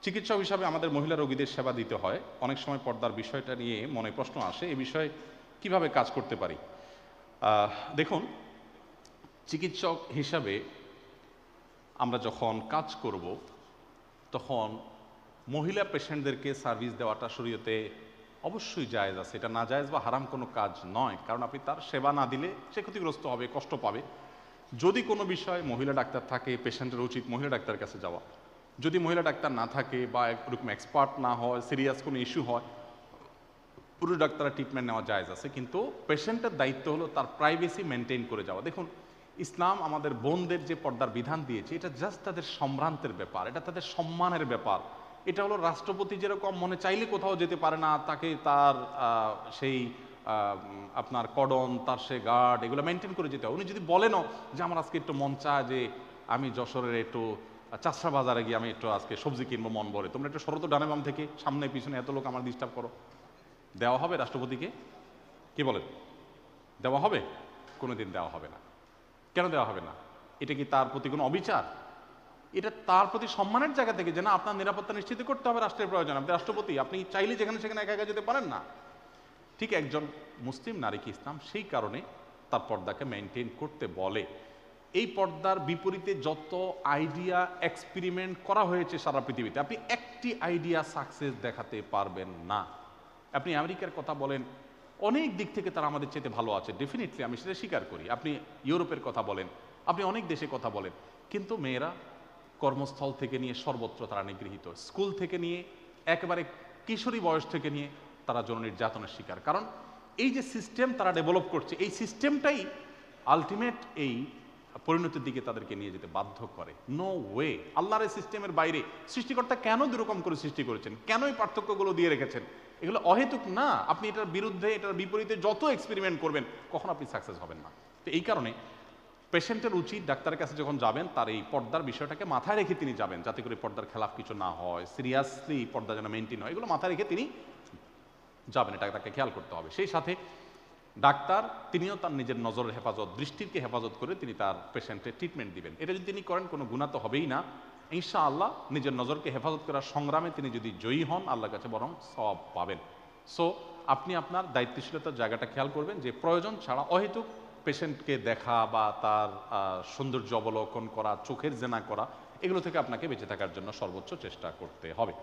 চিকিৎসক হিসাবে আমাদের মহিলা রোগীদের সেবা দিতে হয়, অনেক সময় পর্দার বিষয়টা নিয়ে মনে প্রশ্ন আসে, এ বিষয়ে কিভাবে কাজ করতে পারি? দেখুন, চিকিৎসক হিসাবে আমরা যখন কাজ করব তখন মহিলা পেশেন্টদেরকে সার্ভিস দেওয়াটা শরীয়তে অবশ্যই জায়েজ আছে। এটা না জায়েজ বা হারাম কোনো কাজ নয়, কারণ আপনি তার সেবা না দিলে সে ক্ষতিগ্রস্ত হবে, কষ্ট পাবে। যদি কোনো বিষয় মহিলা ডাক্তার থাকে, পেশেন্টের উচিত মহিলা ডাক্তারের কাছে যাওয়া। যদি মহিলা ডাক্তার না থাকে বা এরকম এক্সপার্ট না হয়, সিরিয়াস কোনো ইস্যু হয়, পুরুষ ডাক্তারের ট্রিটমেন্ট নেওয়া জায়েজ আছে, কিন্তু পেশেন্টের দায়িত্ব হলো তার প্রাইভেসি মেনটেন করে যাওয়া। দেখুন, ইসলাম আমাদের বোনদের যে পর্দার বিধান দিয়েছে, এটা জাস্ট তাদের সম্ভ্রান্তের ব্যাপার, এটা তাদের সম্মানের ব্যাপার। এটা হলো রাষ্ট্রপতি যেরকম মনে চাইলে কোথাও যেতে পারে না, তাকে তার সেই আপনার কর্ডন, তার সে গার্ড, এগুলো মেনটেন করে যেতে হয়। উনি যদি বলেনও যে আমার আজকে একটু মন চায় যে আমি যশোরের একটু চাষা বাজারে গিয়ে আমি একটু আজকে সবজি কিনবো মন ভরে, তোমরা একটু শরত ডানে বাম থেকে সামনে পিছনে এত লোক আমার ডিস্টার্ব করো, দেওয়া হবে রাষ্ট্রপতিকে? কি বলেন, দেওয়া হবে? কোনোদিন দেওয়া হবে না। কেন দেওয়া হবে না? এটা কি তার প্রতি কোনো অবিচার? এটা তার প্রতি সম্মানের জায়গা থেকে, যে না, আপনার নিরাপত্তা নিশ্চিত করতে হবে, রাষ্ট্রের প্রয়োজন, আপনি রাষ্ট্রপতি, আপনি চাইলে যেখানে সেখানে একা একা যেতে পারেন না। ঠিক একজন মুসলিম নারীকে ইসলাম সেই কারণে তার পর্দাকে মেনটেন করতে বলে। এই পর্দার বিপরীতে যত আইডিয়া এক্সপেরিমেন্ট করা হয়েছে সারা পৃথিবীতে, আপনি একটি আইডিয়া সাকসেস দেখাতে পারবেন না। আপনি আমেরিকার কথা বলেন, অনেক দিক থেকে তারা আমাদের চেয়ে ভালো আছে, ডেফিনেটলি আমি সেটা স্বীকার করি। আপনি ইউরোপের কথা বলেন, আপনি অনেক দেশে কথা বলেন, কিন্তু মেয়েরা কর্মস্থল থেকে নিয়ে সর্বত্র তারা নিগৃহীত, স্কুল থেকে নিয়ে একেবারে কিশোরী বয়স থেকে নিয়ে তারা যৌন নির্যাতনের শিকার। কারণ এই যে সিস্টেম তারা ডেভেলপ করছে, এই সিস্টেমটাই আলটিমেট এই পরিণতির দিকে তাদেরকে নিয়ে যেতে বাধ্য করে। নো ওয়ে, আল্লাহর এই সিস্টেমের বাইরে সৃষ্টিকর্তা কেন দুরকম করে সৃষ্টি করেছেন, কেন এই পার্থক্যগুলো দিয়ে রেখেছেন? এগুলো অহেতুক না। আপনি এটার বিরুদ্ধে, এটার বিপরীতে যত এক্সপেরিমেন্ট করবেন, কখন আপনি সাকসেস হবেন না। তো এই কারণে পেশেন্টের উচিত ডাক্তারের কাছে যখন যাবেন, তার এই পর্দার বিষয়টাকে মাথায় রেখে তিনি যাবেন, যাতে করে পর্দার খেলাফ কিছু না হয়, সিরিয়াসলি পর্দা যেন মেনটেন হয়, এগুলো মাথায় রেখে তিনি যাবেন, এটা তাকে খেয়াল করতে হবে। সেই সাথে ডাক্তার তিনিও তার নিজের নজরের হেফাজত, দৃষ্টিকে হেফাজত করে তিনি তার পেশেন্টের ট্রিটমেন্ট দিবেন। এটা যদি তিনি করেন, কোনো গুনাহ তো হবেই না ইনশাআল্লাহ। নিজের নজরকে হেফাজত করার সংগ্রামে তিনি যদি জয়ী হন, আল্লাহর কাছে বরং সওয়াব পাবেন। সো আপনি আপনার দায়িত্বশীলতার জায়গাটা খেয়াল করবেন, যে প্রয়োজন ছাড়া অহেতুক পেশেন্টকে দেখা বা তার সৌন্দর্য অবলোকন করা, চোখের জেনা করা, এগুলো থেকে আপনাকে বেঁচে থাকার জন্য সর্বোচ্চ চেষ্টা করতে হবে।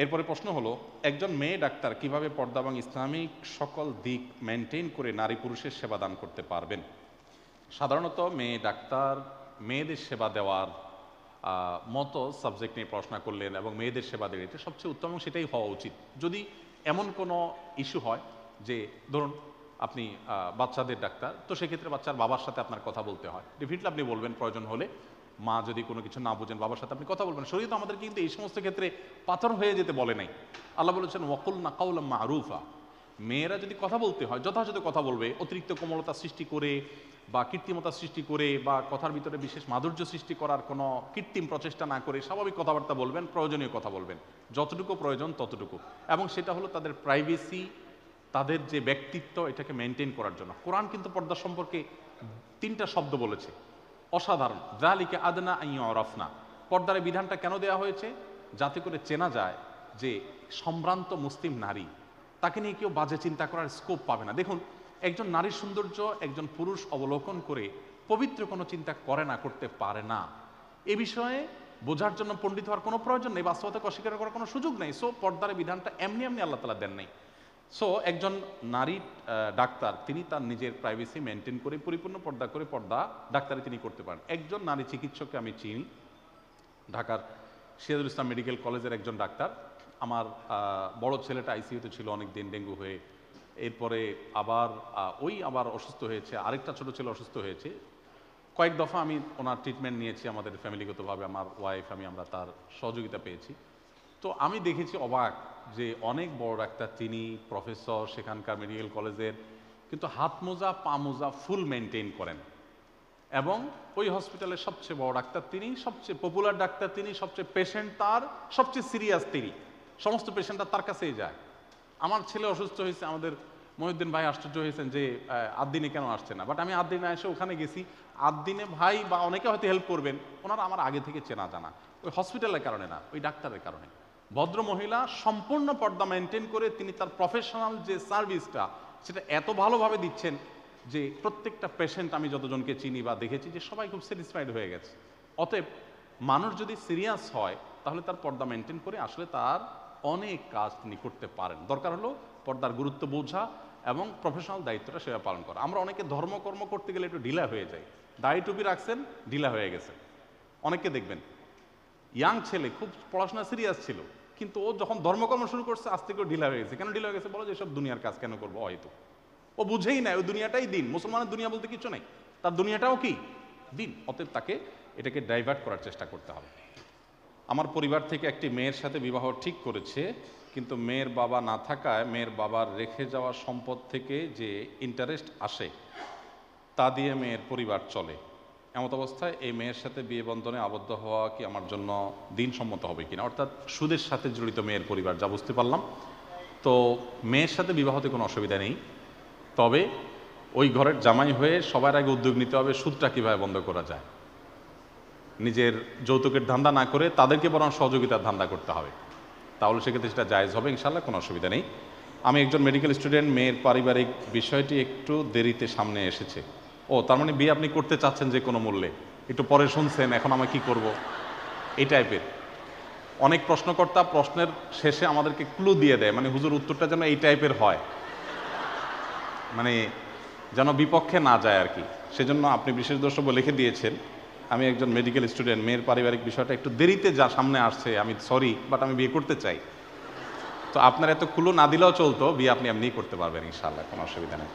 এরপরে প্রশ্ন হলো, একজন মেয়ে ডাক্তার কিভাবে পর্দা এবং ইসলামিক সকল দিক মেনটেন করে নারী পুরুষের সেবা দান করতে পারবেন? সাধারণত মেয়ে ডাক্তার মেয়েদের সেবা দেওয়ার মতো সাবজেক্ট নিয়ে পড়াশোনা করলেন এবং মেয়েদের সেবা দিলেন, এটা সবচেয়ে উত্তম, সেটাই হওয়া উচিত। যদি এমন কোনো ইস্যু হয় যে ধরুন আপনি বাচ্চাদের ডাক্তার, তো সেক্ষেত্রে বাচ্চার বাবার সাথে আপনার কথা বলতে হয়, ডেফিনেটলি আপনি বলবেন। প্রয়োজন হলে মা যদি কোনো কিছু না বুঝেন, বাবার সাথে আপনি কথা বলবেন। শরীয়ত আমাদের কিন্তু এই সমস্ত ক্ষেত্রে পাথর হয়ে যেতে বলে নাই। আল্লাহ বলেছেন ওয়াকুলনা কাওলাম মারুফা। মেয়েরা যদি কথা বলতে হয়, যথাযথ কথা বলবে, অতিরিক্ত কোমলতা সৃষ্টি করে বা কৃত্রিমতা সৃষ্টি করে বা কথার ভিতরে বিশেষ মাধুর্য সৃষ্টি করার কোনো কৃত্রিম প্রচেষ্টা না করে স্বাভাবিক কথাবার্তা বলবেন, প্রয়োজনীয় কথা বলবেন, যতটুকু প্রয়োজন ততটুকু। এবং সেটা হলো তাদের প্রাইভেসি, তাদের যে ব্যক্তিত্ব, এটাকে মেনটেন করার জন্য। কোরআন কিন্তু পর্দা সম্পর্কে 3টা শব্দ বলেছে, অসাধারণ। যালিকা আদনা আন ইউরাফনা। পর্দার এই বিধানটা কেন দেওয়া হয়েছে? যাতে করে চেনা যায় যে সম্ভ্রান্ত মুসলিম নারী, তাকে নিয়ে কেউ বাজে চিন্তা করার স্কোপ পাবে না। দেখুন, একজন নারীর সৌন্দর্য একজন পুরুষ অবলোকন করে পবিত্র কোনো চিন্তা করে না, করতে পারে না। এ বিষয়ে বোঝার জন্য পণ্ডিত হওয়ার কোনো প্রয়োজন নেই, বাস্তবতাকে অস্বীকার করার কোনো সুযোগ নেই। সো পর্দার বিধানটা এমনি এমনি আল্লাহ তাআলা দেন নাই। সো একজন নারী ডাক্তার, তিনি তার নিজের প্রাইভেসি মেনটেন করে পরিপূর্ণ পর্দা করে পর্দা ডাক্তারি তিনি করতে পারেন। একজন নারী চিকিৎসককে আমি চিনি, ঢাকার সিরাজুল ইসলাম মেডিকেল কলেজের একজন ডাক্তার। আমার বড় ছেলেটা আইসিইউতে ছিল অনেক দিন ডেঙ্গু হয়ে, এরপরে আবার অসুস্থ হয়েছে, আরেকটা ছোট ছেলে অসুস্থ হয়েছে। কয়েক দফা আমি ওনার ট্রিটমেন্ট নিয়েছি, আমাদের ফ্যামিলিগতভাবে আমার ওয়াইফ, আমরা তার সহযোগিতা পেয়েছি। তো আমি দেখেছি অবাক, যে অনেক বড় ডাক্তার, তিনি প্রফেসর সেখানকার মেডিকেল কলেজের, কিন্তু হাত মোজা পা মোজা ফুল মেনটেন করেন। এবং ওই হসপিটালের সবচেয়ে বড় ডাক্তার তিনি, সবচেয়ে পপুলার ডাক্তার তিনি, সবচেয়ে পেশেন্ট তার, সবচেয়ে সিরিয়াস তিনি, সমস্ত পেশেন্টরা তার কাছেই যায়। আমার ছেলে অসুস্থ হয়েছে, আমাদের মহিউদ্দিন ভাই আশ্চর্য হয়েছেন যে 8 দিনে কেন আসছে না, বাট আমি 8 দিনে এসে ওখানে গেছি, দিনে ভাই বা অনেকে হয়তো হেল্প করবেন, ওনারা আমার আগে থেকে চেনা জানা, ওই হসপিটালের কারণে না, ওই ডাক্তারের কারণে। ভদ্র মহিলা সম্পূর্ণ পর্দা মেনটেন করে তিনি তার প্রফেশনাল যে সার্ভিসটা সেটা এত ভালোভাবে দিচ্ছেন যে প্রত্যেকটা পেশেন্ট আমি যতজনকে চিনি বা দেখেছি যে সবাই খুব স্যাটিসফাইড হয়ে গেছে। অতএব মানুষ যদি সিরিয়াস হয় তাহলে তার পর্দা মেনটেন করে আসলে তার অনেক কাজ তিনি করতে পারেন। দরকার হলো পর্দার গুরুত্ব বোঝা এবং প্রফেশনাল দায়িত্বটা সেভাবে পালন করা। আমরা অনেকে ধর্মকর্ম করতে গেলে একটু ঢিলা হয়ে যাই, দাড়ি টুপি রাখছেন ঢিলা হয়ে গেছে। অনেককে দেখবেন ইয়াং ছেলে খুব পড়াশোনা সিরিয়াস ছিল, কিন্তু ও যখন ধর্মকর্ম শুরু করছে আজ থেকে ঢিলা হয়ে গেছে। কেন ঢিলা হয়ে গেছে? বলো যে সব দুনিয়ার কাজ কেন করবো, হয়তো ও বুঝেই নাই ওই দুনিয়াটাই দিন। মুসলমানের দুনিয়া বলতে কিছু নেই, তার দুনিয়াটাও কি দিন। অতএব তাকে এটাকে ডাইভার্ট করার চেষ্টা করতে হবে। আমার পরিবার থেকে একটি মেয়ের সাথে বিবাহ ঠিক করেছে, কিন্তু মেয়ের বাবা না থাকায় মেয়ের বাবার রেখে যাওয়া সম্পদ থেকে যে ইন্টারেস্ট আসে তা দিয়ে মেয়ের পরিবার চলে। এমত অবস্থায় এই মেয়ের সাথে বিয়ে বন্ধনে আবদ্ধ হওয়া কি আমার জন্য দিনসম্মত হবে কিনা? অর্থাৎ সুদের সাথে জড়িত মেয়ের পরিবার, যা বুঝতে পারলাম। তো মেয়ের সাথে বিবাহতে কোনো অসুবিধা নেই, তবে ওই ঘরের জামাই হয়ে সবার আগে উদ্যোগ নিতে হবে সুদটা কীভাবে বন্ধ করা যায়। নিজের যৌতুকের ধান্দা না করে তাদেরকে বরং সহযোগিতার ধান্দা করতে হবে, তাহলে সেক্ষেত্রে সেটা জায়েজ হবে ইনশাআল্লাহ, কোনো অসুবিধা নেই। আমি একজন মেডিকেল স্টুডেন্ট, মেয়ের পারিবারিক বিষয়টি একটু দেরিতে সামনে এসেছে। ও তার মানে বিয়ে আপনি করতে চাচ্ছেন যে কোনো মূল্যে, একটু পরে শুনছেন এখন আমি কি করব, এই টাইপের। অনেক প্রশ্নকর্তা প্রশ্নের শেষে আমাদেরকে ক্লু দিয়ে দেয়, মানে হুজুর উত্তরটা যেন এই টাইপের হয়, মানে যেন বিপক্ষে না যায় আর কি। সেজন্য আপনি বিশেষ দ্রষ্টব্য লিখে দিয়েছেন, আমি একজন মেডিকেল স্টুডেন্ট, মেয়ের পারিবারিক বিষয়টা একটু দেরিতে যা সামনে আসছে, আমি সরি, বাট আমি বিয়ে করতে চাই। তো আপনার এত ক্লু না দিলেও চলতো, বিয়ে আপনি এমনিই করতে পারবেন ইনশাআল্লাহ, কোনো অসুবিধা নেই।